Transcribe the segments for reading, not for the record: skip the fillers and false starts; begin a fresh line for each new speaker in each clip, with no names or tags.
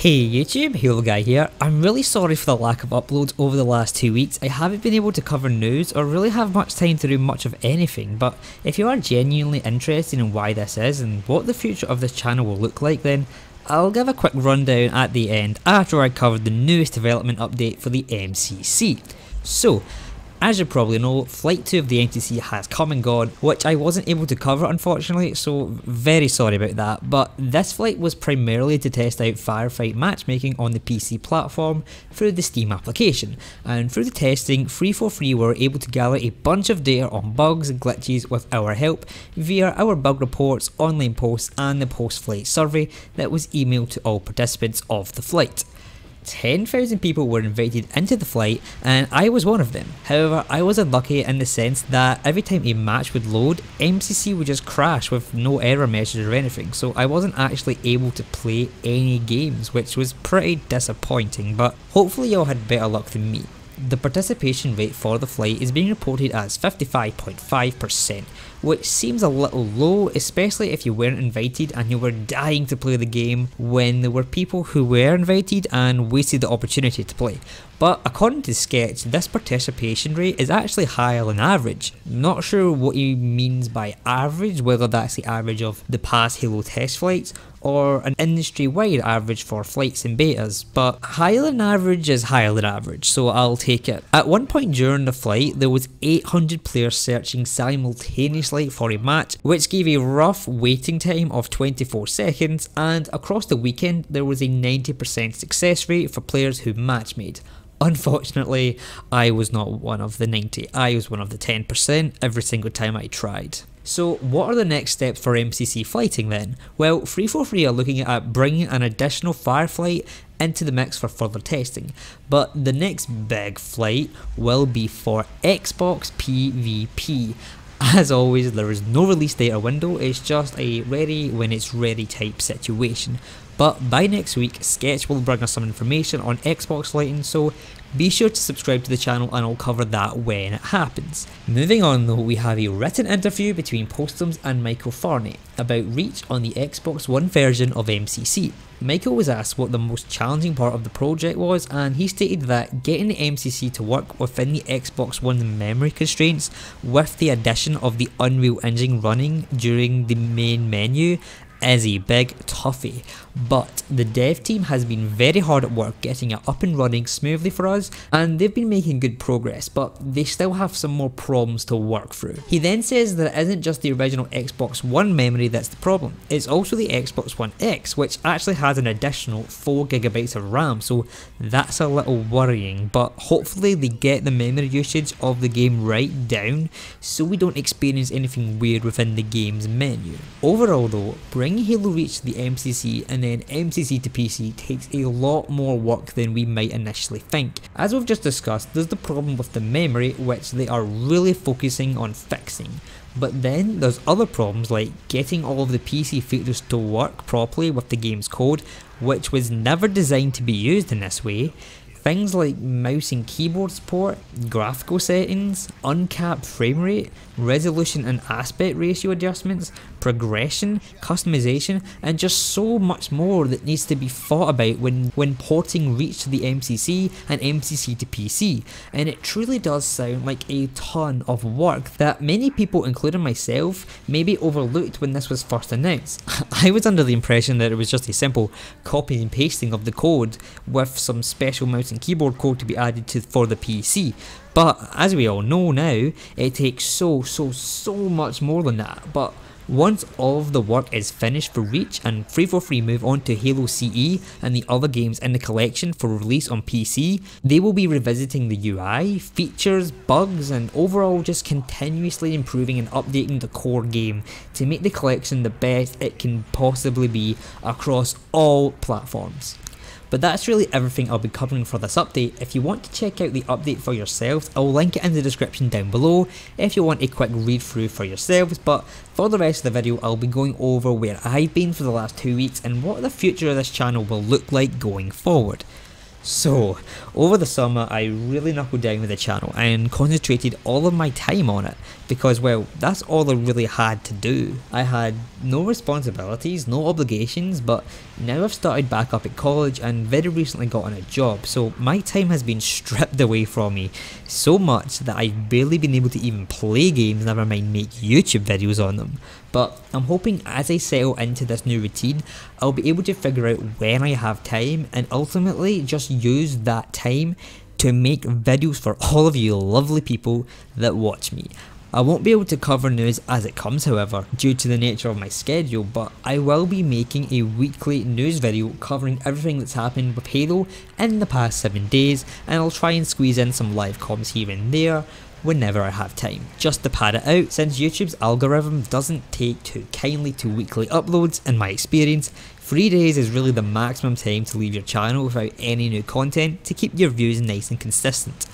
Hey YouTube, Halo Guy here. I'm really sorry for the lack of uploads over the last 2 weeks. I haven't been able to cover news or really have much time to do much of anything, but if you are genuinely interested in why this is and what the future of this channel will look like, then I'll give a quick rundown at the end after I cover the newest development update for the MCC. So, as you probably know, Flight 2 of the MCC has come and gone, which I wasn't able to cover unfortunately, so very sorry about that, but this flight was primarily to test out FireFlight matchmaking on the PC platform through the Steam application, and through the testing, 343 were able to gather a bunch of data on bugs and glitches with our help via our bug reports, online posts and the post-flight survey that was emailed to all participants of the flight. 10,000 people were invited into the flight and I was one of them. However, I was unlucky in the sense that every time a match would load, MCC would just crash with no error message or anything, so I wasn't actually able to play any games, which was pretty disappointing, but hopefully y'all had better luck than me. The participation rate for the flight is being reported as 55.5%, which seems a little low, especially if you weren't invited and you were dying to play the game when there were people who were invited and wasted the opportunity to play. But according to Sketch, this participation rate is actually higher than average. Not sure what he means by average, whether that's the average of the past Halo test flights or an industry-wide average for flights and betas, but higher than average is higher than average, so I'll take it. At one point during the flight, there was 800 players searching simultaneously for a match, which gave a rough waiting time of 24 seconds, and across the weekend there was a 90% success rate for players who match made. Unfortunately, I was not one of the 90, I was one of the 10% every single time I tried. So what are the next steps for MCC flighting then? Well, 343 are looking at bringing an additional FireFlight into the mix for further testing, but the next big flight will be for Xbox PvP. As always, there is no release date or window, it's just a ready when it's ready type situation. But by next week, Sketch will bring us some information on Xbox lighting, so be sure to subscribe to the channel and I'll cover that when it happens. Moving on though, we have a written interview between Postums and Michael Farney about reach on the Xbox One version of MCC. Michael was asked what the most challenging part of the project was, and he stated that getting the MCC to work within the Xbox One memory constraints with the addition of the Unreal Engine running during the main menu is a big toughie, but the dev team has been very hard at work getting it up and running smoothly for us, and they've been making good progress, but they still have some more problems to work through. He then says that it isn't just the original Xbox One memory that's the problem, it's also the Xbox One X, which actually has an additional 4GB of RAM, so that's a little worrying, but hopefully they get the memory usage of the game right down so we don't experience anything weird within the game's menu. Overall though, bringing Halo Reach to the MCC and then MCC to PC takes a lot more work than we might initially think. As we've just discussed, there's the problem with the memory, which they are really focusing on fixing. But then there's other problems like getting all of the PC features to work properly with the game's code, which was never designed to be used in this way. Things like mouse and keyboard support, graphical settings, uncapped frame rate, resolution and aspect ratio adjustments, progression, customization, and just so much more that needs to be thought about when porting Reach to the MCC and MCC to PC, and it truly does sound like a ton of work that many people, including myself, maybe overlooked when this was first announced. I was under the impression that it was just a simple copy and pasting of the code with some special mouse and keyboard code to be added to for the PC. But as we all know now, it takes so much more than that. But once all of the work is finished for Reach and 343 move on to Halo CE and the other games in the collection for release on PC, they will be revisiting the UI, features, bugs, and overall just continuously improving and updating the core game to make the collection the best it can possibly be across all platforms. But that's really everything I'll be covering for this update. If you want to check out the update for yourselves, I'll link it in the description down below if you want a quick read through for yourselves, but for the rest of the video I'll be going over where I've been for the last 2 weeks and what the future of this channel will look like going forward. So, over the summer I really knuckled down with the channel and concentrated all of my time on it because, well, that's all I really had to do. I had no responsibilities, no obligations, but Now I've started back up at college and very recently got on a job, so my time has been stripped away from me so much that I've barely been able to even play games, never mind make YouTube videos on them. But I'm hoping as I settle into this new routine, I'll be able to figure out when I have time and ultimately just use that time to make videos for all of you lovely people that watch me. I won't be able to cover news as it comes, however, due to the nature of my schedule, but I will be making a weekly news video covering everything that's happened with Halo in the past 7 days, and I'll try and squeeze in some live comms here and there whenever I have time, just to pad it out, since YouTube's algorithm doesn't take too kindly to weekly uploads. In my experience, 3 days is really the maximum time to leave your channel without any new content to keep your views nice and consistent.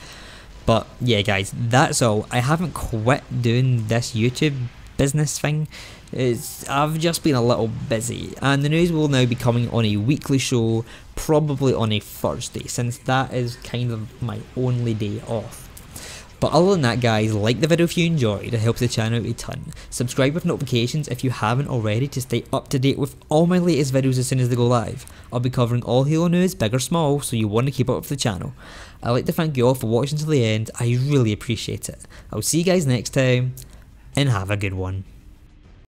But yeah guys, that's all. I haven't quit doing this YouTube business thing. I've just been a little busy, and the news will now be coming on a weekly show, probably on a Thursday, since that is kind of my only day off. But other than that guys, like the video if you enjoyed, it helps the channel out a ton. Subscribe with notifications if you haven't already to stay up to date with all my latest videos as soon as they go live. I'll be covering all Halo news, big or small, so you want to keep up with the channel. I'd like to thank you all for watching to the end, I really appreciate it. I'll see you guys next time, and have a good one.